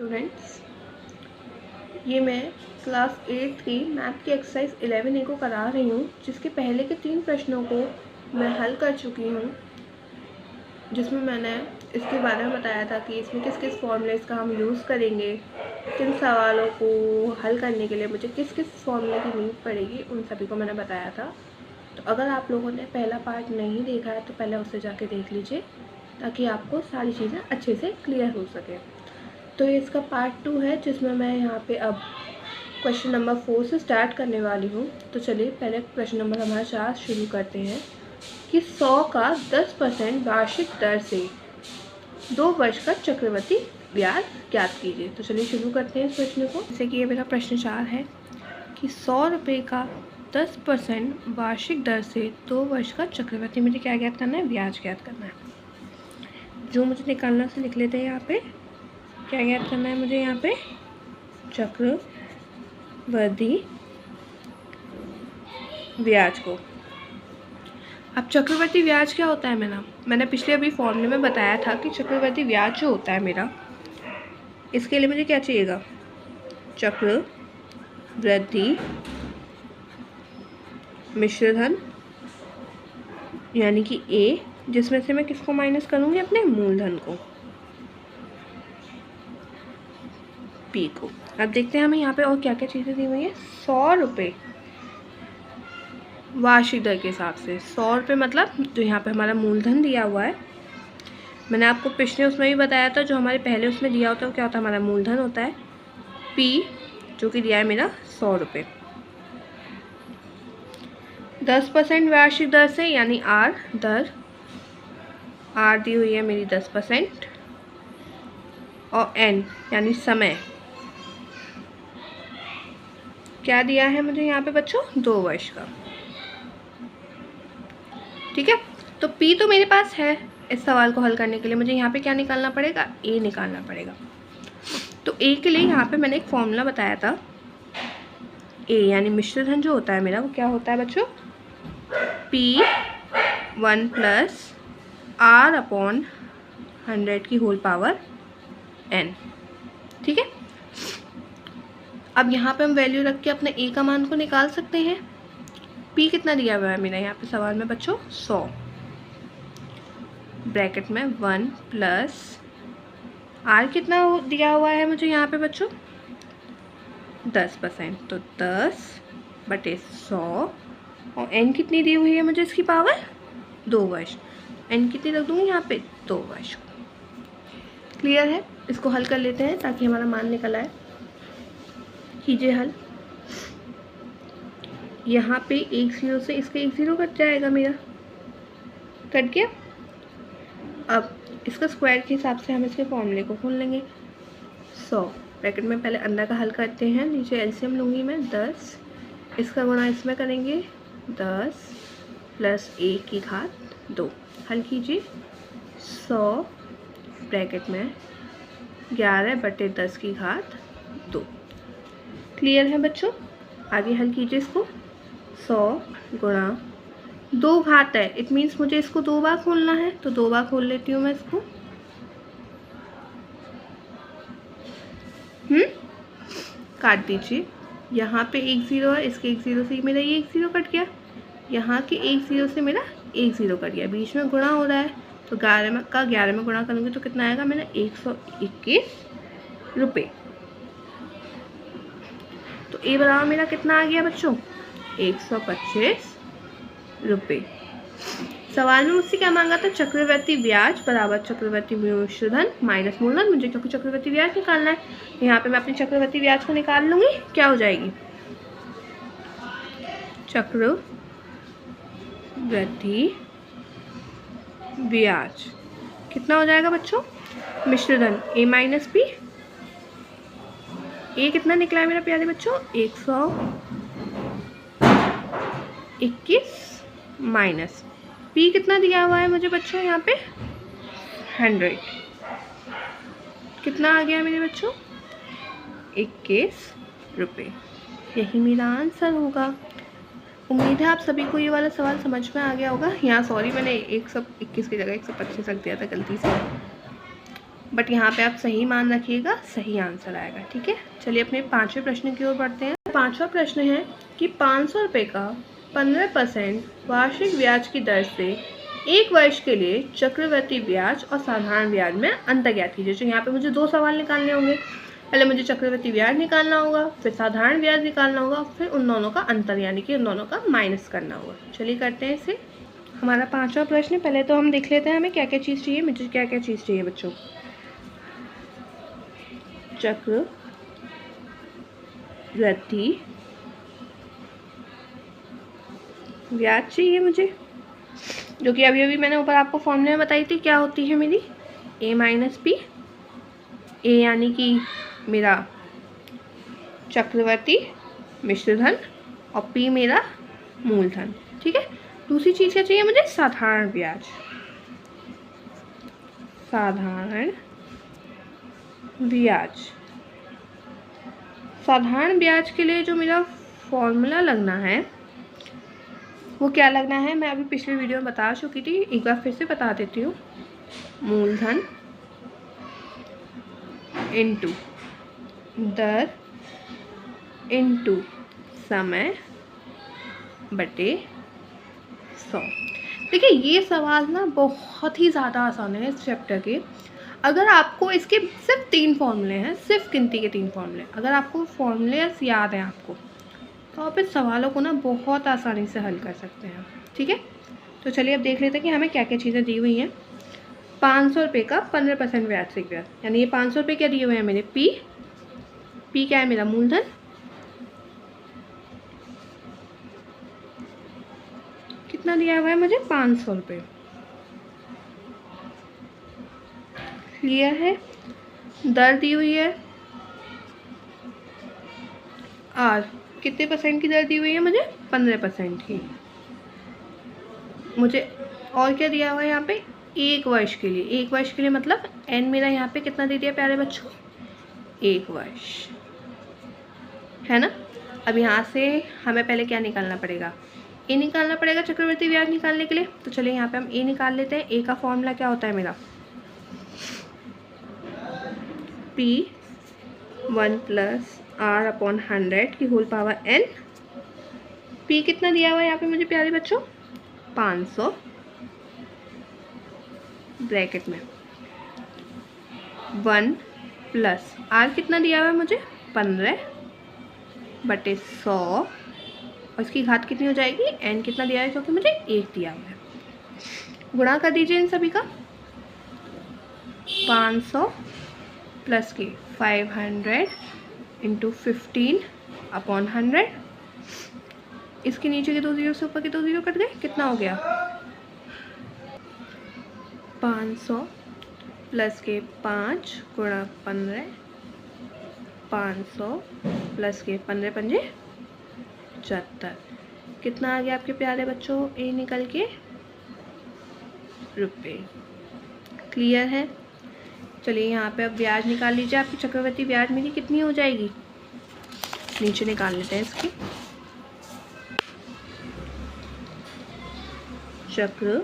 Students, ये मैं class 8 की मैथ की एक्सरसाइज 11A को करा रही हूँ, जिसके पहले के 3 प्रश्नों को मैं हल कर चुकी हूँ, जिसमें मैंने इसके बारे में बताया था कि इसमें किस किस फॉर्मूलेस का हम यूज़ करेंगे, किन सवालों को हल करने के लिए मुझे किस किस फॉर्मूले की नीड पड़ेगी, उन सभी को मैंने बताया था। तो अगर आप लोगों ने पहला पार्ट नहीं देखा है तो पहले उसे जाके देख लीजिए, ताकि आपको सारी चीज़ें अच्छे से क्लियर हो सके। तो ये इसका पार्ट 2 है, जिसमें मैं यहाँ पे अब क्वेश्चन नंबर 4 से स्टार्ट करने वाली हूँ। तो चलिए पहले प्रश्न नंबर हमारा 4 शुरू करते हैं कि 100 का 10% वार्षिक दर से 2 वर्ष का चक्रवृद्धि ब्याज ज्ञात कीजिए। तो चलिए शुरू करते हैं इस प्रश्न को। जैसे कि ये मेरा प्रश्न 4 है कि 100 रुपये का 10% वार्षिक दर से 2 वर्ष का चक्रवृद्धि मुझे क्या ज्ञात करना है, ब्याज ज्ञात करना है। जो मुझे निकालना से लिख लेते हैं, यहाँ पे क्या ज्ञात करना है मुझे, यहाँ पे चक्रवृद्धि ब्याज को। अब चक्रवृद्धि ब्याज क्या होता है, मैंने पिछले अभी फॉर्मूले में बताया था कि चक्रवृद्धि ब्याज जो होता है मेरा, इसके लिए मुझे क्या चाहिएगा, चक्रवृद्धि मिश्रधन यानी कि ए, जिसमें से मैं किसको माइनस करूँगी, अपने मूलधन को, पी को। अब देखते हैं हमें यहाँ पे और क्या क्या चीज़ें दी हुई है। 100 रुपये वार्षिक दर के हिसाब से, 100 रुपये मतलब जो यहाँ पे हमारा मूलधन दिया हुआ है, मैंने आपको पिछले उसमें भी बताया था, जो हमारे पहले उसमें दिया होता है वो क्या होता है, हमारा मूलधन होता है, पी, जो कि दिया है मेरा 100 रुपये। 10% वार्षिक दर से यानी आर दर, आर दी हुई है मेरी 10%, और एन यानी समय क्या दिया है मुझे यहाँ पे बच्चों, 2 वर्ष का। ठीक है, तो P तो मेरे पास है। इस सवाल को हल करने के लिए मुझे यहाँ पे क्या निकालना पड़ेगा, A निकालना पड़ेगा। तो A के लिए यहाँ पे मैंने एक फॉर्मूला बताया था, A यानी मिश्रधन जो होता है मेरा, वो क्या होता है बच्चों, P1 + R/100 की होल पावर n। ठीक है, अब यहाँ पे हम वैल्यू रख के अपने A का मान को निकाल सकते हैं। P कितना दिया हुआ है मेरा यहाँ पे सवाल में बच्चों, 100, ब्रैकेट में 1 + R कितना दिया हुआ है मुझे यहाँ पे बच्चों, 10%, तो 10/100, और n कितनी दी हुई है मुझे, इसकी पावर 2 वर्ष। n कितनी रख दूँगी यहाँ पे, 2 वर्ष। क्लियर है, इसको हल कर लेते हैं ताकि हमारा मान निकल आए। कीजिए हल। यहाँ पे एक 0 से इसका एक 0 कट जाएगा, मेरा कट गया। अब इसका स्क्वायर के हिसाब से हम इसके फॉर्मूले को खोल लेंगे। 100 ब्रैकेट में पहले अंदर का हल करते हैं, नीचे एलसीएम लूँगी मैं 10, इसका गुणा इसमें करेंगे 10 + 1 की घात 2। हल कीजिए। 100 ब्रैकेट में 11/10 की घात 2। क्लियर है बच्चों, आगे हल कीजिए इसको। 100 गुणा 2 घात है, इट मीन्स मुझे इसको 2 बार खोलना है, तो 2 बार खोल लेती हूँ मैं इसको। काट दीजिए। यहाँ पे एक 0 है, इसके एक 0 से मेरा ये एक 0 कट गया, यहाँ के एक 0 से मेरा एक 0 कट गया, बीच में गुणा हो रहा है, तो 11 में गुणा करूँगी तो कितना आएगा मेरा, 121 रुपये। तो ए बराबर मेरा कितना आ गया बच्चों, 125 रुपये। सवाल में मुझसे क्या मांगा था, चक्रवृद्धि ब्याज बराबर चक्रवृद्धि मिश्रधन माइनस मूलधन। मुझे क्योंकि चक्रवृद्धि ब्याज निकालना है, यहाँ पे मैं अपनी चक्रवृद्धि ब्याज को निकाल लूँगी। क्या हो जाएगी, चक्रवृद्धि ब्याज कितना हो जाएगा बच्चों, मिश्रधन A - P। A कितना निकला है मेरा प्यारे बच्चों, 121 माइनस P कितना दिया हुआ है मुझे बच्चों यहाँ पे, 100, कितना आ गया मेरे बच्चों, 21 रुपये। यही मेरा आंसर होगा। उम्मीद है आप सभी को ये वाला सवाल समझ में आ गया होगा। यहाँ सॉरी, मैंने 121 की जगह 125 रख दिया था गलती से। बट यहाँ पे आप सही मान रखिएगा, सही आंसर आएगा। ठीक है, चलिए अपने 5वें प्रश्न की ओर बढ़ते हैं। 5वां प्रश्न है कि 500 रुपये का 15% वार्षिक ब्याज की दर से 1 वर्ष के लिए चक्रवृद्धि ब्याज और साधारण ब्याज में अंतर ज्ञात कीजिए। तो यहाँ पे मुझे 2 सवाल निकालने होंगे। पहले मुझे चक्रवृद्धि ब्याज निकालना होगा, फिर साधारण ब्याज निकालना होगा, फिर उन दोनों का अंतर यानी कि उन दोनों का माइनस करना होगा। चलिए करते हैं इसे। हमारा 5वां प्रश्न, पहले तो हम देख लेते हैं हमें क्या क्या चीज़ चाहिए। मुझे क्या क्या चीज़ चाहिए बच्चों? चक्रवृद्धि ब्याज चाहिए मुझे, जो कि अभी अभी मैंने ऊपर आपको फॉर्मूले में बताई थी क्या होती है मेरी, a माइनस पी। ए यानी कि मेरा चक्रवर्ती मिश्रधन और पी मेरा मूलधन। ठीक है, दूसरी चीज़ क्या चाहिए मुझे? साधारण ब्याज। साधारण ब्याज, साधारण ब्याज के लिए जो मेरा फॉर्मूला लगना है वो क्या लगना है, मैं अभी पिछले वीडियो में बता चुकी थी, एक बार फिर से बता देती हूँ। मूलधन इनटू दर इनटू समय बटे 100। देखिए ये सवाल ना बहुत ही ज़्यादा आसान है इस चैप्टर के। अगर आपको इसके सिर्फ 3 फॉर्मूले हैं, सिर्फ गिनती के 3 फॉर्मूले, अगर आपको फॉर्मूले याद हैं आपको, तो आप इस सवालों को ना बहुत आसानी से हल कर सकते हैं। ठीक है, तो चलिए अब देख लेते हैं कि हमें क्या क्या चीज़ें दी हुई हैं। 500 रुपये का 15% वार्षिक ब्याज, यानी ये 500 रुपये क्या दिए हुए हैं मेरे? पी क्या है मेरा? मूलधन। कितना दिया हुआ है मुझे? 500 रुपये। क्लियर है? दर दी हुई है और कितने परसेंट की दर दी हुई है मुझे? 15% की। मुझे और क्या दिया हुआ है यहाँ पे? 1 वर्ष के लिए। 1 वर्ष के लिए मतलब n मेरा यहाँ पे कितना दे दिया प्यारे बच्चों? 1 वर्ष, है ना। अब यहाँ से हमें पहले क्या निकालना पड़ेगा? ए निकालना पड़ेगा चक्रवृद्धि ब्याज निकालने के लिए। तो चलिए यहाँ पे हम ए निकाल लेते हैं। ए का फॉर्मूला क्या होता है मेरा? P1 + R/100 की होल पावर n। P कितना दिया हुआ है यहाँ पे मुझे प्यारे बच्चों? 500 ब्रैकेट में 1 + R कितना दिया हुआ है मुझे? 15/100 और इसकी घात कितनी हो जाएगी? n कितना दिया है? क्योंकि मुझे 1 दिया हुआ है। गुणा कर दीजिए इन सभी का। 500 प्लस के 500 इंटू 15/100। इसके नीचे के 2 जीरो से ऊपर के 2 जीरो कट गए, कितना हो गया? 500 प्लस के 5 गुणा 15, 500 प्लस के 15 पंजे 75। कितना आ गया आपके प्यारे बच्चों? ए निकल के रुपये। क्लियर है? चलिए यहाँ पे अब ब्याज निकाल लीजिए। आपकी चक्रवृद्धि ब्याज मेरी कितनी हो जाएगी? नीचे निकाल लेते हैं इसकी। चक्रवृद्धि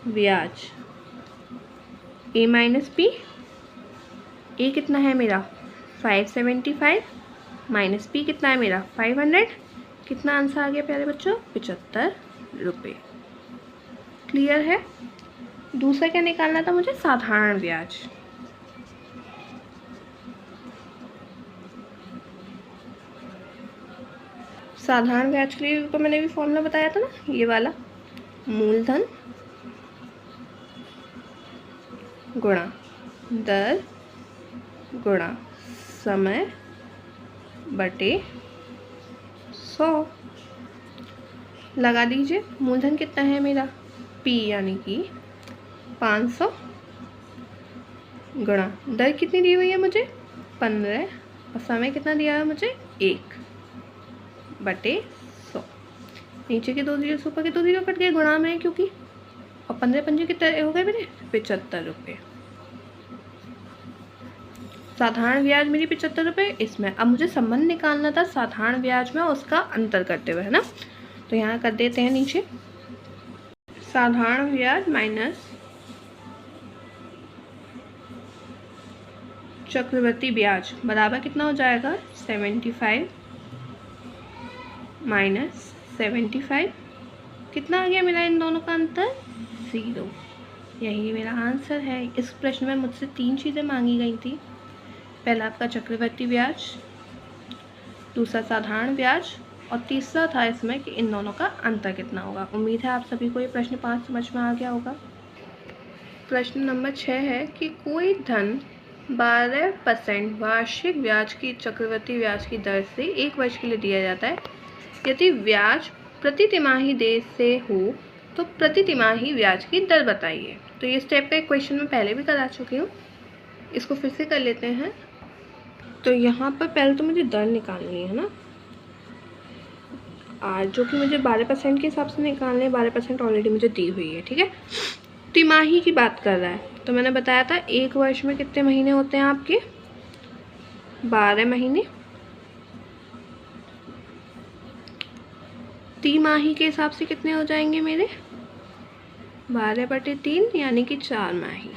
ब्याज ए माइनस पी। ए कितना है मेरा? 575 माइनस पी कितना है मेरा? 500। कितना आंसर आ गया प्यारे बच्चों? 75 रुपये। क्लियर है? दूसरा क्या निकालना था मुझे? साधारण ब्याज। साधारण ब्याज के लिए तो मैंने भी फॉर्मूला बताया था ना, ये वाला। मूलधन गुणा दर गुणा समय बटे 100। लगा दीजिए। मूलधन कितना है मेरा? P यानी कि 500 गुणा दर कितनी दी हुई है मुझे? 15 और समय कितना दिया है मुझे? 1/100। नीचे के 2 जीरो से ऊपर के 2 जीरो कट गए गुणा में, क्योंकि और 15 पंजे कितने हो गए मेरे? 75 रुपये। साधारण ब्याज मेरी 75 रुपये। इसमें अब मुझे संबंध निकालना था साधारण ब्याज में उसका अंतर करते हुए, है ना। तो यहाँ कर देते हैं नीचे साधारण ब्याज माइनस चक्रवृद्धि ब्याज बराबर कितना हो जाएगा 75 माइनस 75। कितना आ गया मेरा इन दोनों का अंतर 0। यही मेरा आंसर है। इस प्रश्न में मुझसे 3 चीज़ें मांगी गई थी। पहला आपका चक्रवृद्धि ब्याज, दूसरा साधारण ब्याज और तीसरा था इसमें कि इन दोनों का अंतर कितना होगा। उम्मीद है आप सभी को ये प्रश्न 5 समझ में आ गया होगा। प्रश्न नंबर 6 है कि कोई धन 12% वार्षिक ब्याज की चक्रवृद्धि ब्याज की दर से 1 वर्ष के लिए दिया जाता है। यदि ब्याज प्रति तिमाही देय से हो तो प्रति तिमाही ब्याज की दर बताइए। तो ये स्टेप का एक क्वेश्चन मैं पहले भी करा चुकी हूँ, इसको फिर से कर लेते हैं। तो यहाँ पर पहले तो मुझे दर निकालनी है ना, जो कि मुझे 12% के हिसाब से निकालने, 12% ऑलरेडी मुझे दी हुई है, ठीक है। तिमाही की बात कर रहा है, तो मैंने बताया था 1 वर्ष में कितने महीने होते हैं आपके 12 महीने। तिमाही के हिसाब से कितने हो जाएंगे मेरे 12/3 यानी कि 4 माही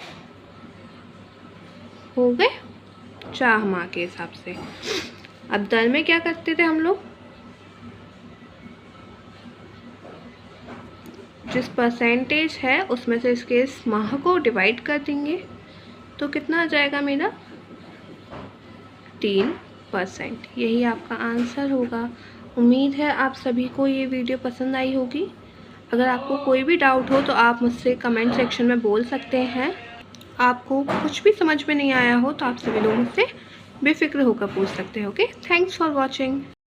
हो गए, 4 माह के हिसाब से। अब दर में क्या करते थे हम लोग, जिस परसेंटेज है उसमें से इसके इस माह को डिवाइड कर देंगे तो कितना आ जाएगा मेरा 3%। यही आपका आंसर होगा। उम्मीद है आप सभी को ये वीडियो पसंद आई होगी। अगर आपको कोई भी डाउट हो तो आप मुझसे कमेंट सेक्शन में बोल सकते हैं। आपको कुछ भी समझ में नहीं आया हो तो आप सभी लोग मुझसे बेफिक्र होकर पूछ सकते हैं। Okay, thanks for watching.